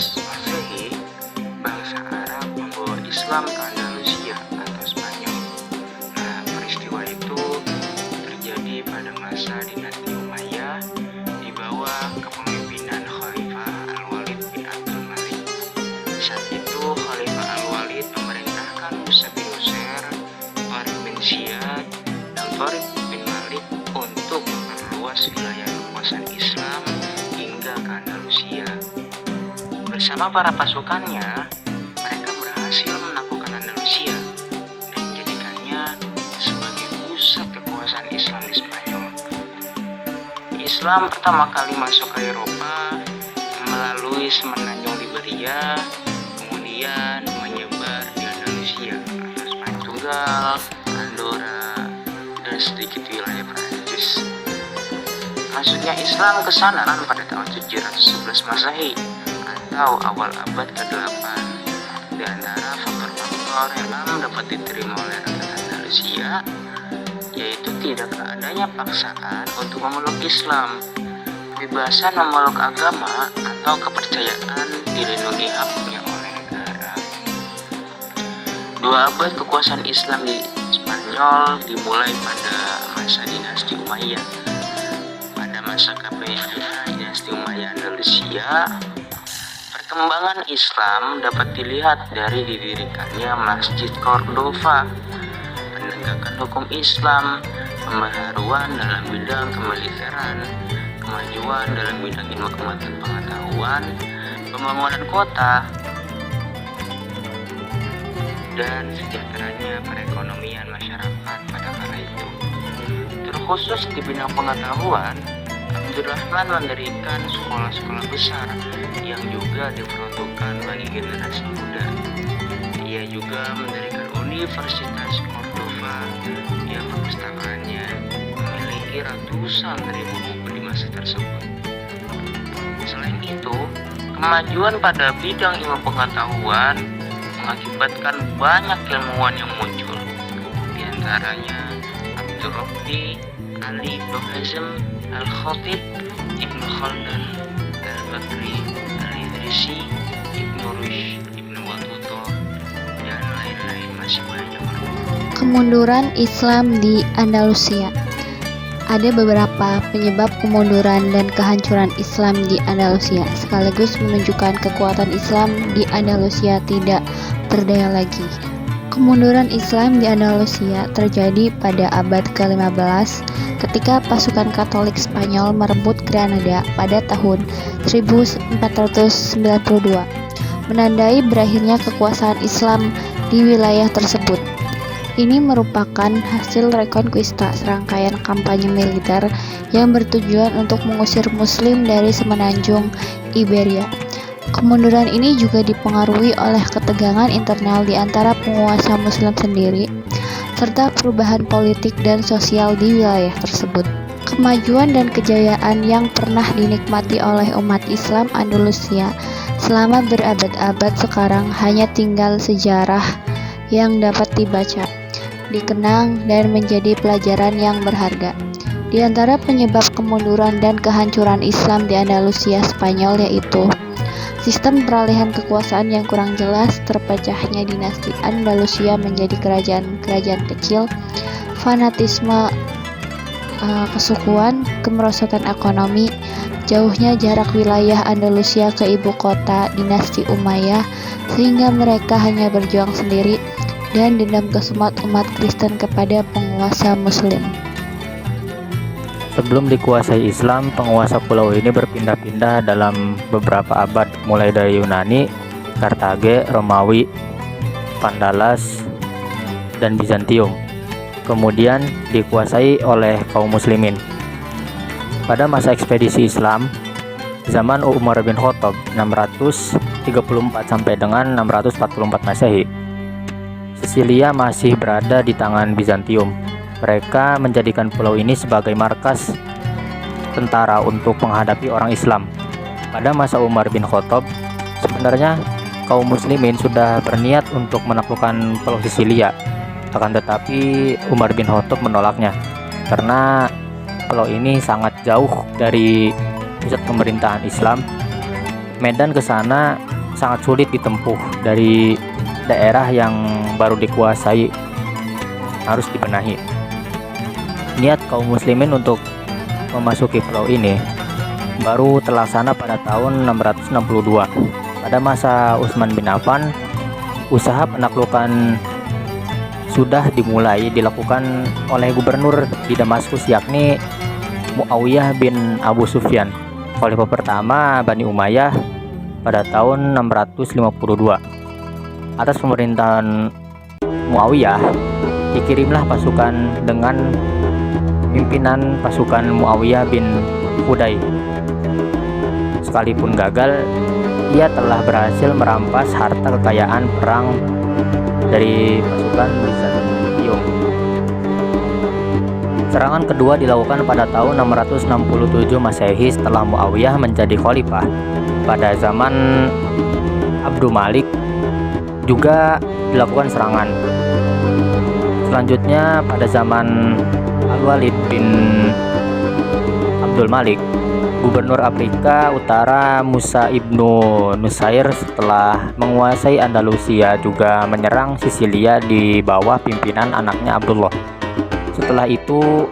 Masehi, bangsa Arab membawa Islam ke Andalusia atau Spanyol. Nah, peristiwa itu terjadi pada masa dinasti Umayyah di bawah kepemimpinan Khalifah Al-Walid bin Abdul Malik. Saat itu Khalifah Al-Walid memerintahkan Musa bin Nusair, Tariq bin Ziyad, dan Tariq bin Malik untuk memperluas wilayah kekuasaan Islam hingga ke Andalusia. Bersama para pasukannya, mereka berhasil menaklukkan Andalusia dan menjadikannya sebagai pusat kekuasaan Islam di Spanyol. Islam pertama kali masuk ke Eropa melalui semenanjung Liberia, kemudian menyebar di Andalusia atau Portugal, Andorra, dan sedikit wilayah Prancis. Masuknya Islam ke sana pada tahun 711 Masehi atau awal abad ke-8. Di antara faktor-faktor yang dapat diterima oleh rakyat Andalusia yaitu tidak adanya paksaan untuk memeluk Islam, kebebasan memeluk agama atau kepercayaan dilindungi haknya oleh negara. 2 abad kekuasaan Islam di Spanyol dimulai pada masa dinasti Umayyah. Pada masa kepemimpinan dinasti Umayyah Andalusia, perkembangan Islam dapat dilihat dari didirikannya Masjid Cordova, penegakan hukum Islam, pembaharuan dalam bidang kemiliteran, kemajuan dalam bidang ilmu pengetahuan, pembangunan kota, dan sejahteranya perekonomian masyarakat pada kala itu. Terkhusus di bidang pengetahuan, Abdurrahman mendirikan sekolah-sekolah besar yang juga diperuntukkan bagi generasi muda. Ia juga mendirikan Universitas Cordova yang perpustakaannya memiliki ratusan ribu buku di masa tersebut. Selain itu, kemajuan pada bidang ilmu pengetahuan mengakibatkan banyak ilmuwan yang muncul, di antaranya Abdurrabbi, Ali bin Hazm, Al-Khatib, Ibnu Khaldun, Al-Bakri, Al-Idrisi, Ibnu Rushd, Ibnu Battuta, dan lain-lain masih banyak. Kemunduran Islam di Andalusia. Ada beberapa penyebab kemunduran dan kehancuran Islam di Andalusia, sekaligus menunjukkan kekuatan Islam di Andalusia tidak berdaya lagi. Kemunduran Islam di Andalusia terjadi pada abad ke-15 ketika pasukan Katolik Spanyol merebut Granada pada tahun 1492, menandai berakhirnya kekuasaan Islam di wilayah tersebut. Ini merupakan hasil reconquista, serangkaian kampanye militer yang bertujuan untuk mengusir Muslim dari semenanjung Iberia. Kemunduran ini juga dipengaruhi oleh ketegangan internal di antara penguasa Muslim sendiri, serta perubahan politik dan sosial di wilayah tersebut. Kemajuan dan kejayaan yang pernah dinikmati oleh umat Islam Andalusia selama berabad-abad sekarang hanya tinggal sejarah yang dapat dibaca, dikenang, dan menjadi pelajaran yang berharga. Di antara penyebab kemunduran dan kehancuran Islam di Andalusia Spanyol yaitu sistem peralihan kekuasaan yang kurang jelas, terpecahnya dinasti Andalusia menjadi kerajaan-kerajaan kecil, fanatisme kesukuan, kemerosotan ekonomi, jauhnya jarak wilayah Andalusia ke ibu kota dinasti Umayyah sehingga mereka hanya berjuang sendiri, dan dendam kesumat umat Kristen kepada penguasa Muslim. Sebelum dikuasai Islam, penguasa pulau ini berpindah-pindah dalam beberapa abad, mulai dari Yunani, Kartage, Romawi, Pandalas, dan Bizantium. Kemudian dikuasai oleh kaum muslimin. Pada masa ekspedisi Islam, zaman Umar bin Khattab 634 sampai dengan 644 Masehi, Sisilia masih berada di tangan Bizantium. Mereka menjadikan pulau ini sebagai markas tentara untuk menghadapi orang Islam. Pada masa Umar bin Khattab, sebenarnya kaum muslimin sudah berniat untuk menaklukkan pulau Sisilia. Akan tetapi Umar bin Khattab menolaknya karena pulau ini sangat jauh dari pusat pemerintahan Islam. Medan ke sana sangat sulit ditempuh dari daerah yang baru dikuasai, harus dibenahi. Niat kaum muslimin untuk memasuki pulau ini baru terlaksana pada tahun 662. Pada masa Utsman bin Affan, usaha penaklukan sudah dilakukan oleh gubernur di Damaskus, yakni Muawiyah bin Abu Sufyan, khalifah pertama Bani Umayyah pada tahun 652. Atas pemerintahan Muawiyah, dikirimlah pasukan dengan pimpinan pasukan Muawiyah bin Huday. Sekalipun gagal, ia telah berhasil merampas harta kekayaan perang dari pasukan Bizantium. Serangan kedua dilakukan pada tahun 667 Masehi setelah Muawiyah menjadi khalifah. Pada zaman Abdul Malik juga dilakukan serangan. Selanjutnya pada zaman Al-Walid bin Abdul Malik, Gubernur Afrika Utara Musa ibnu Nusair setelah menguasai Andalusia juga menyerang Sisilia di bawah pimpinan anaknya Abdullah. Setelah itu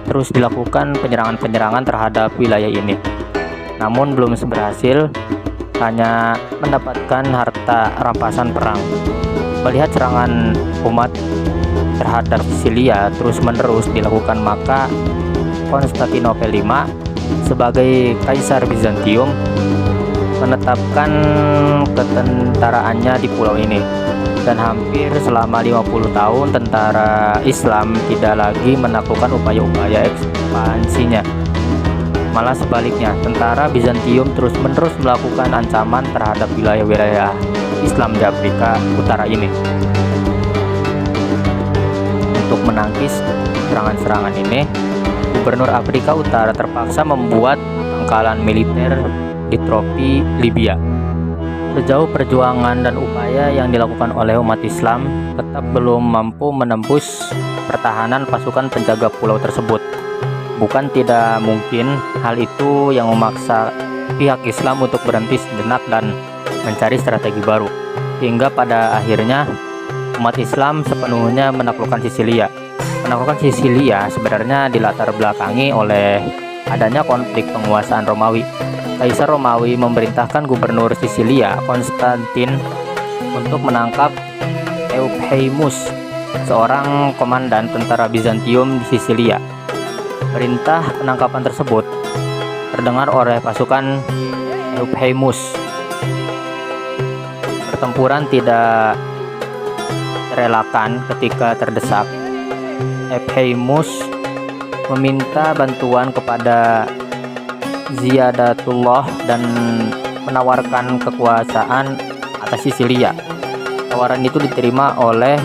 terus dilakukan penyerangan-penyerangan terhadap wilayah ini, namun belum berhasil, hanya mendapatkan harta rampasan perang. Melihat serangan umat terhadap Sisilia terus-menerus dilakukan, maka Konstantinopel V sebagai Kaisar Bizantium menetapkan ketentaraannya di pulau ini, dan hampir selama 50 tahun tentara Islam tidak lagi menaklukkan upaya-upaya ekspansinya. Malah sebaliknya, tentara Bizantium terus-menerus melakukan ancaman terhadap wilayah-wilayah Islam di Afrika Utara ini. Untuk menangkis serangan-serangan ini, Gubernur Afrika Utara terpaksa membuat pangkalan militer di tepi Libya. Sejauh perjuangan dan upaya yang dilakukan oleh umat Islam, tetap belum mampu menembus pertahanan pasukan penjaga pulau tersebut. Bukan tidak mungkin hal itu yang memaksa pihak Islam untuk berhenti sejenak dan mencari strategi baru, hingga pada akhirnya umat Islam sepenuhnya menaklukkan Sisilia. Penaklukan Sisilia sebenarnya dilatar belakangi oleh adanya konflik penguasaan Romawi. Kaisar Romawi memerintahkan Gubernur Sisilia Konstantin untuk menangkap Eupheimus, seorang komandan tentara Bizantium di Sisilia. Perintah penangkapan tersebut terdengar oleh pasukan Eupheimus. Pertempuran tidak terelakkan ketika terdesak. Eupheimus meminta bantuan kepada Ziyadatullah dan menawarkan kekuasaan atas Sisilia. Tawaran itu diterima oleh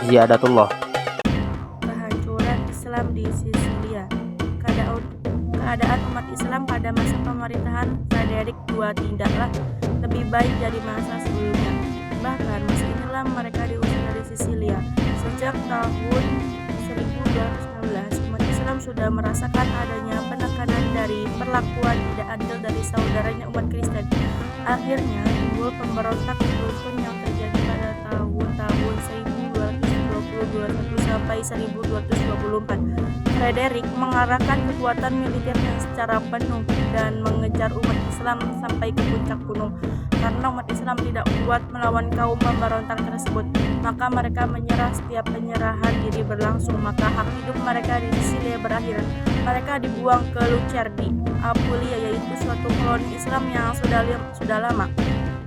Ziyadatullah. Kehancuran Islam di Sisilia. Keadaan umat Islam pada masa pemerintahan Frederick II tidaklah lebih baik dari masa sebelumnya. Bahkan masa inilah mereka diusir dari Sisilia. Sejak tahun 1219, umat Islam sudah merasakan adanya penekanan dari perlakuan tidak adil dari saudaranya umat Kristen. Akhirnya timbul pemberontak beruntun yang terjadi pada tahun-tahun 1221 sampai 1224. Frederick mengarahkan kekuatan militernya secara penuh dan mengejar umat Islam sampai ke puncak gunung. Karena umat Islam tidak kuat melawan kaum pemberontak tersebut, maka mereka menyerah. Setiap penyerahan diri berlangsung, maka hak hidup mereka di Sisilia berakhir. Mereka dibuang ke Lucerdi, Apulia, yaitu suatu koloni Islam yang sudah lama.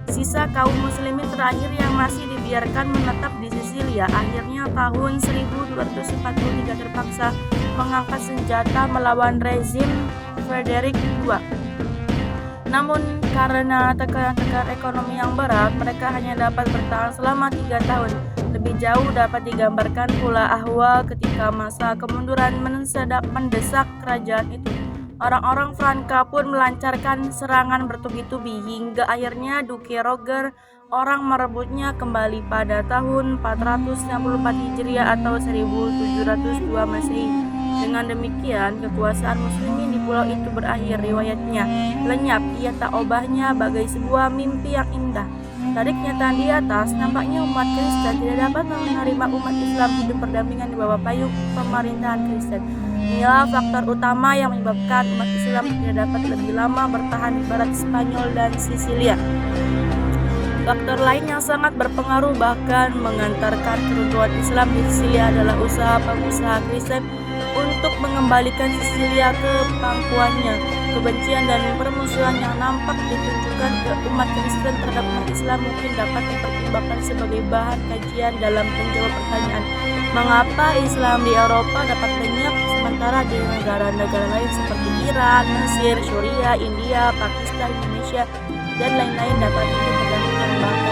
Sisa kaum muslimin terakhir yang masih dibiarkan menetap di Sisilia akhirnya tahun 1243 terpaksa mengangkat senjata melawan rezim Frederick II. Namun karena tekanan ekonomi yang berat, mereka hanya dapat bertahan selama 3 tahun. Lebih jauh dapat digambarkan pula ahwal ketika masa kemunduran mendesak kerajaan itu. Orang-orang Franka pun melancarkan serangan bertubi-tubi hingga akhirnya Duke Roger orang merebutnya kembali pada tahun 464 Hijriah atau 1702 Masehi. Dengan demikian, kekuasaan muslimin di pulau itu berakhir. Riwayatnya lenyap, ia tak obahnya bagai sebuah mimpi yang indah. Dari kenyataan di atas, nampaknya umat Kristen tidak dapat menerima umat Islam hidup berdampingan di bawah payung pemerintahan Kristen. Inilah faktor utama yang menyebabkan umat Islam tidak dapat lebih lama bertahan di barat Spanyol dan Sisilia. Faktor lain yang sangat berpengaruh bahkan mengantarkan keruntuhan Islam di Sisilia adalah usaha pengusaha Kristen untuk mengembalikan Sisilia ke pangkuannya. Kebencian dan permusuhan yang nampak ditunjukkan ke umat Kristen terhadap umat Islam mungkin dapat dipertimbangkan sebagai bahan kajian dalam menjawab pertanyaan mengapa Islam di Eropa dapat lenyap sementara di negara-negara lain seperti Iran, Mesir, Suriah, India, Pakistan, Indonesia, dan lain-lain dapat hidup berdampingan bahkan